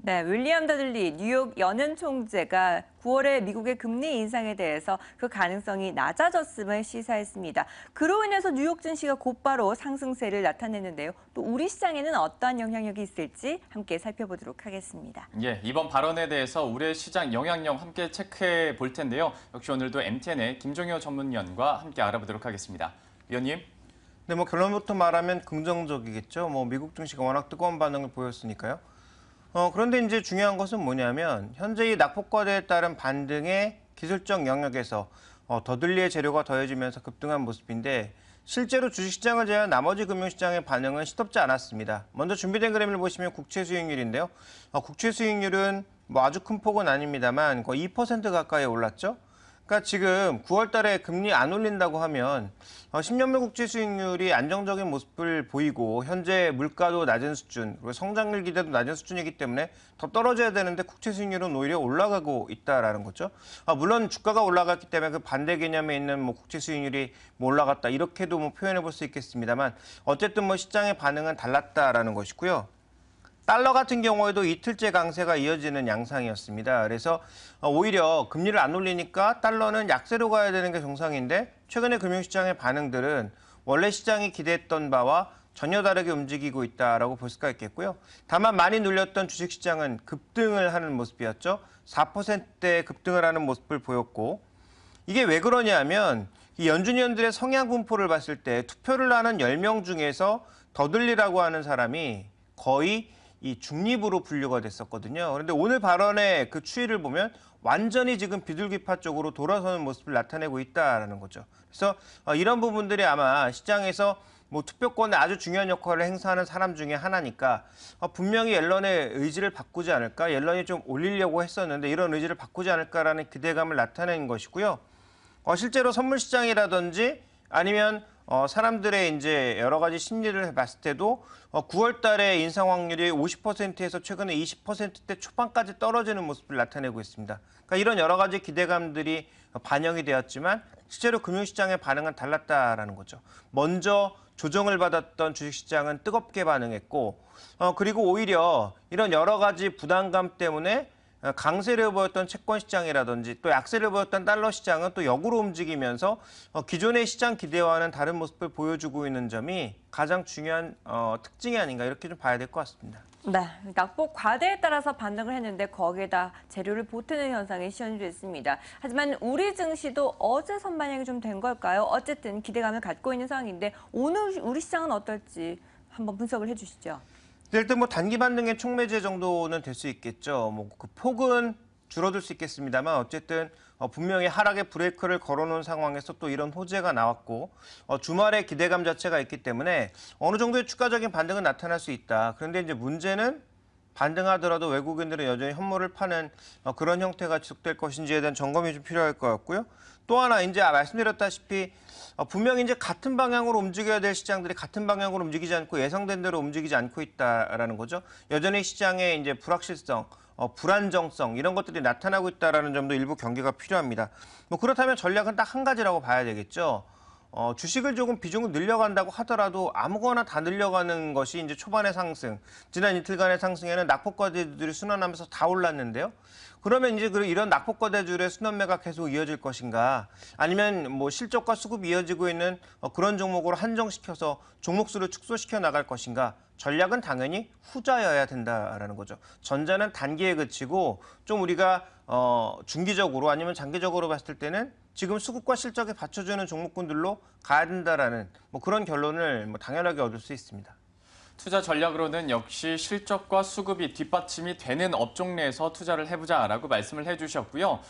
네, 윌리엄 더들리 뉴욕 연은 총재가 9월에 미국의 금리 인상에 대해서 그 가능성이 낮아졌음을 시사했습니다. 그로 인해서 뉴욕 증시가 곧바로 상승세를 나타냈는데요. 또 우리 시장에는 어떠한 영향력이 있을지 함께 살펴보도록 하겠습니다. 예, 이번 발언에 대해서 우리 시장 영향력 함께 체크해 볼 텐데요. 역시 오늘도 MTN의 김종효 전문위원과 함께 알아보도록 하겠습니다. 위원님. 네, 결론부터 말하면 긍정적이겠죠. 미국 증시가 워낙 뜨거운 반응을 보였으니까요. 그런데 이제 중요한 것은 뭐냐면 현재 이 낙폭과대에 따른 반등의 기술적 영역에서 더들리의 재료가 더해지면서 급등한 모습인데 실제로 주식시장을 제외한 나머지 금융시장의 반응은 시덥지 않았습니다. 먼저 준비된 그래프를 보시면 국채 수익률인데요. 국채 수익률은 아주 큰 폭은 아닙니다만 거의 2% 가까이 올랐죠. 그러니까 지금 9월 달에 금리 안 올린다고 하면 10년물 국채 수익률이 안정적인 모습을 보이고 현재 물가도 낮은 수준, 그리고 성장률 기대도 낮은 수준이기 때문에 더 떨어져야 되는데 국채 수익률은 오히려 올라가고 있다라는 거죠. 물론 주가가 올라갔기 때문에 그 반대 개념에 있는 국채 수익률이 올라갔다 이렇게도 표현해 볼 수 있겠습니다만 어쨌든 시장의 반응은 달랐다라는 것이고요. 달러 같은 경우에도 이틀째 강세가 이어지는 양상이었습니다. 그래서 오히려 금리를 안 올리니까 달러는 약세로 가야 되는 게 정상인데 최근의 금융시장의 반응들은 원래 시장이 기대했던 바와 전혀 다르게 움직이고 있다라고 볼 수가 있겠고요. 다만 많이 눌렸던 주식시장은 급등을 하는 모습이었죠. 4%대 급등을 하는 모습을 보였고 이게 왜 그러냐면 이 연준위원들의 성향 분포를 봤을 때 투표를 하는 10명 중에서 더들리라고 하는 사람이 거의 이 중립으로 분류가 됐었거든요. 그런데 오늘 발언의 그 추이를 보면 완전히 지금 비둘기파 쪽으로 돌아서는 모습을 나타내고 있다는 거죠. 그래서 이런 부분들이 아마 시장에서 투표권에 아주 중요한 역할을 행사하는 사람 중에 하나니까 분명히 옐런의 의지를 바꾸지 않을까, 옐런이 좀 올리려고 했었는데 이런 의지를 바꾸지 않을까라는 기대감을 나타낸 것이고요. 실제로 선물 시장이라든지 아니면 사람들의 이제 여러 가지 심리를 봤을 때도 9월 달에 인상 확률이 50%에서 최근에 20%대 초반까지 떨어지는 모습을 나타내고 있습니다. 그러니까 이런 여러 가지 기대감들이 반영이 되었지만 실제로 금융시장의 반응은 달랐다라는 거죠. 먼저 조정을 받았던 주식시장은 뜨겁게 반응했고 그리고 오히려 이런 여러 가지 부담감 때문에 강세를 보였던 채권 시장이라든지 또 약세를 보였던 달러 시장은 또 역으로 움직이면서 기존의 시장 기대와는 다른 모습을 보여주고 있는 점이 가장 중요한 특징이 아닌가 이렇게 좀 봐야 될 것 같습니다. 네, 낙폭 과대에 따라서 반등을 했는데 거기에다 재료를 보태는 현상이 시현됐습니다. 하지만 우리 증시도 어제 선반영이 좀 된 걸까요? 어쨌든 기대감을 갖고 있는 상황인데 오늘 우리 시장은 어떨지 한번 분석을 해주시죠. 일단 단기 반등의 촉매제 정도는 될 수 있겠죠. 그 폭은 줄어들 수 있겠습니다만 어쨌든 분명히 하락의 브레이크를 걸어놓은 상황에서 또 이런 호재가 나왔고 주말에 기대감 자체가 있기 때문에 어느 정도의 추가적인 반등은 나타날 수 있다. 그런데 이제 문제는 반등하더라도 외국인들은 여전히 현물을 파는 그런 형태가 지속될 것인지에 대한 점검이 좀 필요할 것 같고요. 또 하나 이제 말씀드렸다시피 분명히 이제 같은 방향으로 움직여야 될 시장들이 같은 방향으로 움직이지 않고 예상된 대로 움직이지 않고 있다라는 거죠. 여전히 시장의 이제 불확실성, 불안정성 이런 것들이 나타나고 있다라는 점도 일부 경계가 필요합니다. 그렇다면 전략은 딱 한 가지라고 봐야 되겠죠. 주식을 조금 비중을 늘려간다고 하더라도 아무거나 다 늘려가는 것이 이제 초반의 상승, 지난 이틀간의 상승에는 낙폭과대주들이 순환하면서 다 올랐는데요. 그러면 이제 이런 낙폭과대주의 순환매가 계속 이어질 것인가, 아니면 실적과 수급이 이어지고 있는 그런 종목으로 한정시켜서 종목 수를 축소시켜 나갈 것인가? 전략은 당연히 후자여야 된다라는 거죠. 전자는 단기에 그치고 좀 우리가 중기적으로 아니면 장기적으로 봤을 때는 지금 수급과 실적에 받쳐주는 종목군들로 가야 된다라는 그런 결론을 당연하게 얻을 수 있습니다. 투자 전략으로는 역시 실적과 수급이 뒷받침이 되는 업종 내에서 투자를 해보자라고 말씀을 해주셨고요.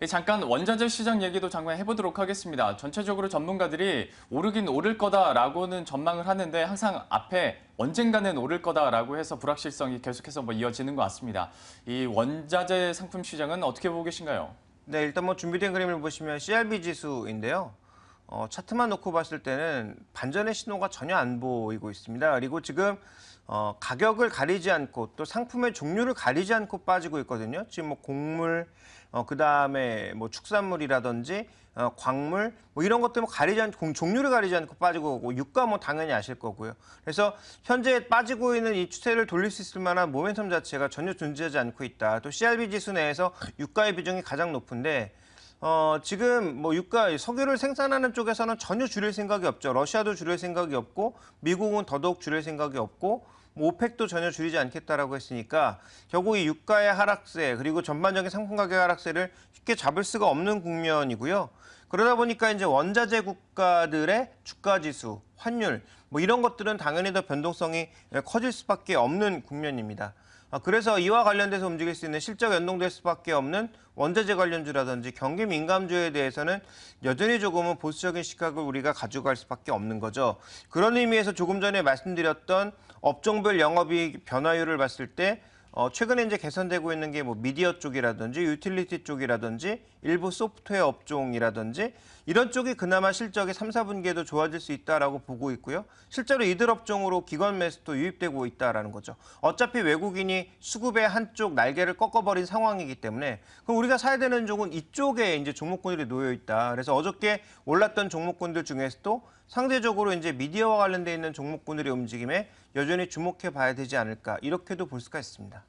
잠깐 원자재 시장 얘기도 잠깐 해보도록 하겠습니다. 전체적으로 전문가들이 오르긴 오를 거다라고는 전망을 하는데 항상 앞에 언젠가는 오를 거다라고 해서 불확실성이 계속해서 이어지는 것 같습니다. 이 원자재 상품 시장은 어떻게 보고 계신가요? 네, 일단 준비된 그림을 보시면 CRB 지수인데요. 차트만 놓고 봤을 때는 반전의 신호가 전혀 안 보이고 있습니다. 그리고 지금 가격을 가리지 않고 또 상품의 종류를 가리지 않고 빠지고 있거든요. 지금 뭐 곡물, 그다음에 뭐 축산물이라든지 광물 뭐 이런 것들 뭐 가리지 않고 종류를 가리지 않고 빠지고 오고 유가 뭐 당연히 아실 거고요. 그래서 현재 빠지고 있는 이 추세를 돌릴 수 있을 만한 모멘텀 자체가 전혀 존재하지 않고 있다. 또 CRB 지수 내에서 유가의 비중이 가장 높은데 지금 뭐 유가 석유를 생산하는 쪽에서는 전혀 줄일 생각이 없죠. 러시아도 줄일 생각이 없고 미국은 더더욱 줄일 생각이 없고 뭐 오펙도 전혀 줄이지 않겠다라고 했으니까 결국 이 유가의 하락세 그리고 전반적인 상품 가격 하락세를 쉽게 잡을 수가 없는 국면이고요. 그러다 보니까 이제 원자재 국가들의 주가 지수, 환율 뭐 이런 것들은 당연히 더 변동성이 커질 수밖에 없는 국면입니다. 그래서 이와 관련돼서 움직일 수 있는 실적 연동될 수밖에 없는 원자재 관련주라든지 경기 민감주에 대해서는 여전히 조금은 보수적인 시각을 우리가 가져갈 수밖에 없는 거죠. 그런 의미에서 조금 전에 말씀드렸던 업종별 영업이익 변화율을 봤을 때 최근에 이제 개선되고 있는 게 뭐 미디어 쪽이라든지 유틸리티 쪽이라든지 일부 소프트웨어 업종이라든지 이런 쪽이 그나마 실적이 3, 4분기에도 좋아질 수 있다라고 보고 있고요. 실제로 이들 업종으로 기관 매수도 유입되고 있다라는 거죠. 어차피 외국인이 수급의 한쪽 날개를 꺾어버린 상황이기 때문에 그럼 우리가 사야 되는 쪽은 이쪽에 이제 종목군들이 놓여 있다. 그래서 어저께 올랐던 종목군들 중에서도 상대적으로 이제 미디어와 관련돼 있는 종목군들의 움직임에 여전히 주목해 봐야 되지 않을까 이렇게도 볼 수가 있습니다.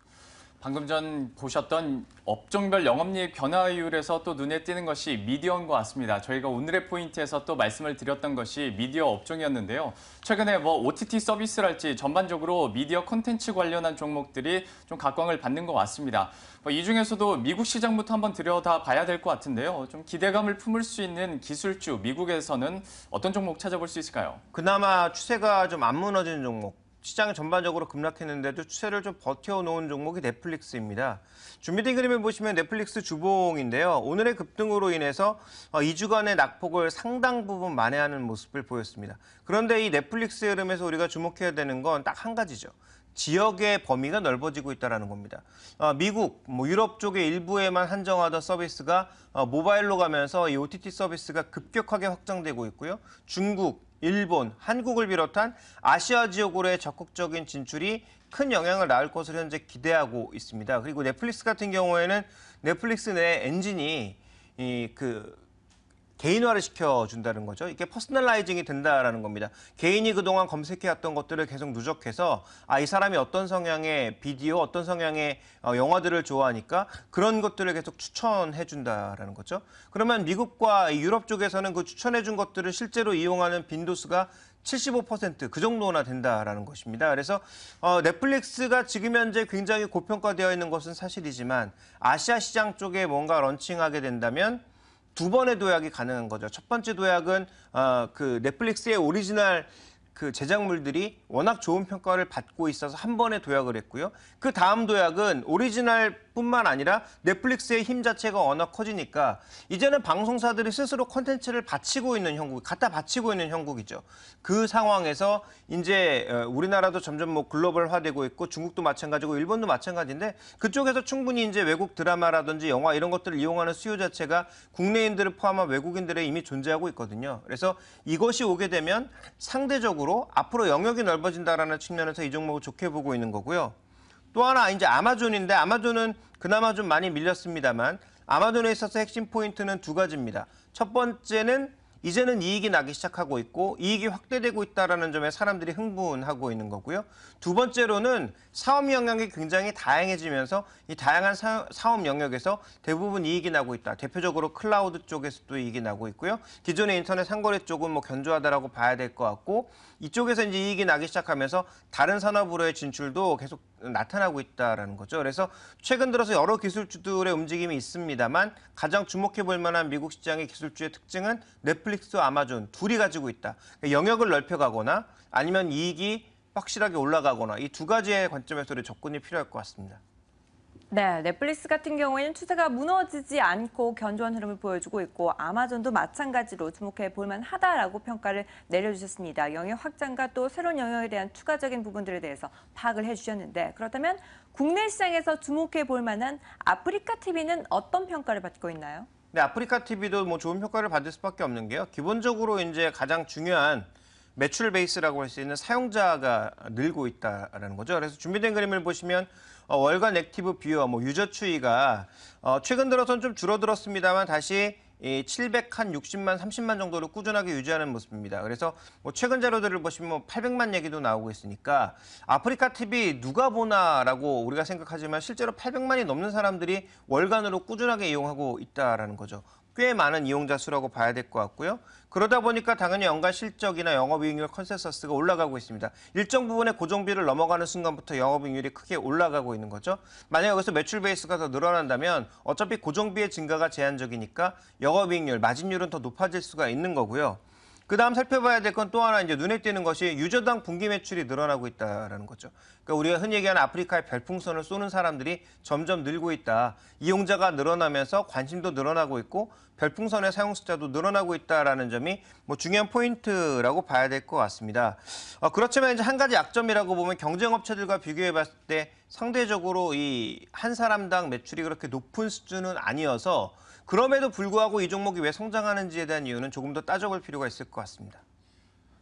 방금 전 보셨던 업종별 영업이익 변화율에서 또 눈에 띄는 것이 미디어인 것 같습니다. 저희가 오늘의 포인트에서 또 말씀을 드렸던 것이 미디어 업종이었는데요. 최근에 뭐 OTT 서비스랄지 전반적으로 미디어 콘텐츠 관련한 종목들이 좀 각광을 받는 것 같습니다. 이 중에서도 미국 시장부터 한번 들여다봐야 될 것 같은데요. 좀 기대감을 품을 수 있는 기술주, 미국에서는 어떤 종목 찾아볼 수 있을까요? 그나마 추세가 좀 안 무너지는 종목. 시장이 전반적으로 급락했는데도 추세를 좀 버텨놓은 종목이 넷플릭스입니다. 준비된 그림을 보시면 넷플릭스 주봉인데요. 오늘의 급등으로 인해서 2주간의 낙폭을 상당 부분 만회하는 모습을 보였습니다. 그런데 이 넷플릭스의 흐름에서 우리가 주목해야 되는 건 딱 한 가지죠. 지역의 범위가 넓어지고 있다는 겁니다. 미국, 유럽 쪽의 일부에만 한정하던 서비스가 모바일로 가면서 이 OTT 서비스가 급격하게 확장되고 있고요. 중국, 일본, 한국을 비롯한 아시아 지역으로의 적극적인 진출이 큰 영향을 낳을 것으로 현재 기대하고 있습니다. 그리고 넷플릭스 같은 경우에는 넷플릭스 내 엔진이 개인화를 시켜준다는 거죠. 이게 퍼스널라이징이 된다라는 겁니다. 개인이 그동안 검색해왔던 것들을 계속 누적해서 이 사람이 어떤 성향의 비디오, 어떤 성향의 영화들을 좋아하니까 그런 것들을 계속 추천해준다라는 거죠. 그러면 미국과 유럽 쪽에서는 그 추천해준 것들을 실제로 이용하는 빈도수가 75% 그 정도나 된다라는 것입니다. 그래서 넷플릭스가 지금 현재 굉장히 고평가되어 있는 것은 사실이지만 아시아 시장 쪽에 뭔가 런칭하게 된다면 두 번의 도약이 가능한 거죠. 첫 번째 도약은 그 넷플릭스의 오리지널 그 제작물들이 워낙 좋은 평가를 받고 있어서 한 번에 도약을 했고요. 그 다음 도약은 오리지널뿐만 아니라 넷플릭스의 힘 자체가 워낙 커지니까 이제는 방송사들이 스스로 콘텐츠를 바치고 있는 형국, 갖다 바치고 있는 형국이죠. 그 상황에서 이제 우리나라도 점점 뭐 글로벌화되고 있고 중국도 마찬가지고 일본도 마찬가지인데 그쪽에서 충분히 이제 외국 드라마라든지 영화 이런 것들을 이용하는 수요 자체가 국내인들을 포함한 외국인들의 이미 존재하고 있거든요. 그래서 이것이 오게 되면 상대적으로 앞으로 영역이 넓어진다라는 측면에서 이 종목을 좋게 보고 있는 거고요. 또 하나 이제 아마존인데 아마존은 그나마 좀 많이 밀렸습니다만 아마존에 있어서 핵심 포인트는 두 가지입니다. 첫 번째는 이제는 이익이 나기 시작하고 있고 이익이 확대되고 있다는 점에 사람들이 흥분하고 있는 거고요. 두 번째로는 사업 영역이 굉장히 다양해지면서 이 다양한 사업 영역에서 대부분 이익이 나고 있다. 대표적으로 클라우드 쪽에서도 이익이 나고 있고요. 기존의 인터넷 상거래 쪽은 뭐 견조하다라고 봐야 될 것 같고 이쪽에서 이제 이익이 나기 시작하면서 다른 산업으로의 진출도 계속 나타나고 있다라는 거죠. 그래서 최근 들어서 여러 기술주들의 움직임이 있습니다만 가장 주목해 볼 만한 미국 시장의 기술주의 특징은 넷플릭스와 아마존 둘이 가지고 있다. 그러니까 영역을 넓혀가거나 아니면 이익이 확실하게 올라가거나 이 두 가지의 관점에서 접근이 필요할 것 같습니다. 네, 넷플릭스 같은 경우에는 추세가 무너지지 않고 견조한 흐름을 보여주고 있고 아마존도 마찬가지로 주목해 볼 만하다라고 평가를 내려주셨습니다. 영역 확장과 또 새로운 영역에 대한 추가적인 부분들에 대해서 파악을 해주셨는데 그렇다면 국내 시장에서 주목해 볼 만한 아프리카 TV는 어떤 평가를 받고 있나요? 네, 아프리카 TV도 뭐 좋은 평가를 받을 수밖에 없는 게요. 기본적으로 이제 가장 중요한 매출 베이스라고 할 수 있는 사용자가 늘고 있다라는 거죠. 그래서 준비된 그림을 보시면 월간 액티브 뷰어, 유저 추이가 최근 들어서는 좀 줄어들었습니다만 다시 이 760만, 30만 정도로 꾸준하게 유지하는 모습입니다. 그래서 최근 자료들을 보시면 800만 얘기도 나오고 있으니까 아프리카 TV 누가 보나라고 우리가 생각하지만 실제로 800만이 넘는 사람들이 월간으로 꾸준하게 이용하고 있다라는 거죠. 꽤 많은 이용자 수라고 봐야 될 것 같고요. 그러다 보니까 당연히 연간 실적이나 영업이익률 컨센서스가 올라가고 있습니다. 일정 부분의 고정비를 넘어가는 순간부터 영업이익률이 크게 올라가고 있는 거죠. 만약 여기서 매출 베이스가 더 늘어난다면 어차피 고정비의 증가가 제한적이니까 영업이익률, 마진율은 더 높아질 수가 있는 거고요. 그다음 살펴봐야 될 건 또 하나 이제 눈에 띄는 것이 유저당 분기 매출이 늘어나고 있다라는 거죠. 그러니까 우리가 흔히 얘기하는 아프리카의 별풍선을 쏘는 사람들이 점점 늘고 있다. 이용자가 늘어나면서 관심도 늘어나고 있고 별풍선의 사용 숫자도 늘어나고 있다라는 점이 중요한 포인트라고 봐야 될 것 같습니다. 그렇지만 이제 한 가지 약점이라고 보면 경쟁업체들과 비교해봤을 때 상대적으로 이 한 사람당 매출이 그렇게 높은 수준은 아니어서 그럼에도 불구하고 이 종목이 왜 성장하는지에 대한 이유는 조금 더 따져볼 필요가 있을 것 같습니다.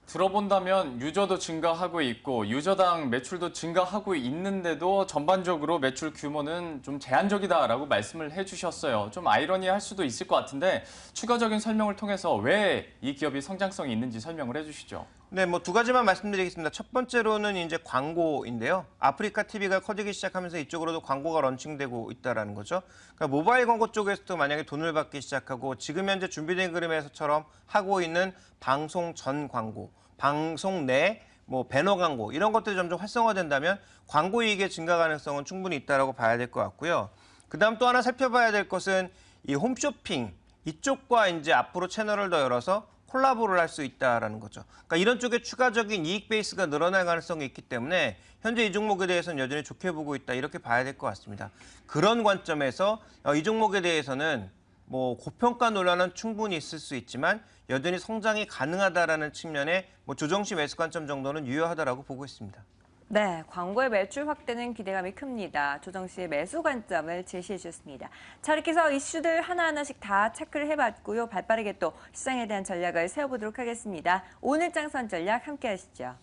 들어본다면 유저도 증가하고 있고 유저당 매출도 증가하고 있는데도 전반적으로 매출 규모는 좀 제한적이다라고 말씀을 해주셨어요. 좀 아이러니할 수도 있을 것 같은데 추가적인 설명을 통해서 왜 이 기업이 성장성이 있는지 설명을 해주시죠. 네, 두 가지만 말씀드리겠습니다. 첫 번째로는 이제 광고인데요. 아프리카 TV가 커지기 시작하면서 이쪽으로도 광고가 런칭되고 있다라는 거죠. 그러니까 모바일 광고 쪽에서도 만약에 돈을 받기 시작하고 지금 현재 준비된 그림에서처럼 하고 있는 방송 전 광고, 방송 내 배너 광고 이런 것들이 점점 활성화된다면 광고 이익의 증가 가능성은 충분히 있다라고 봐야 될 것 같고요. 그다음 또 하나 살펴봐야 될 것은 이 홈쇼핑 이쪽과 이제 앞으로 채널을 더 열어서 콜라보를 할 수 있다라는 거죠. 그러니까 이런 쪽에 추가적인 이익 베이스가 늘어날 가능성이 있기 때문에 현재 이 종목에 대해서는 여전히 좋게 보고 있다 이렇게 봐야 될 것 같습니다. 그런 관점에서 이 종목에 대해서는 고평가 논란은 충분히 있을 수 있지만 여전히 성장이 가능하다라는 측면에 조정시 매수 관점 정도는 유효하다라고 보고 있습니다. 네, 광고의 매출 확대는 기대감이 큽니다. 조정 씨의 매수 관점을 제시해 주셨습니다. 자, 이렇게 해서 이슈들 하나하나씩 다 체크를 해봤고요. 발빠르게 또 시장에 대한 전략을 세워보도록 하겠습니다. 오늘 장선 전략 함께 하시죠.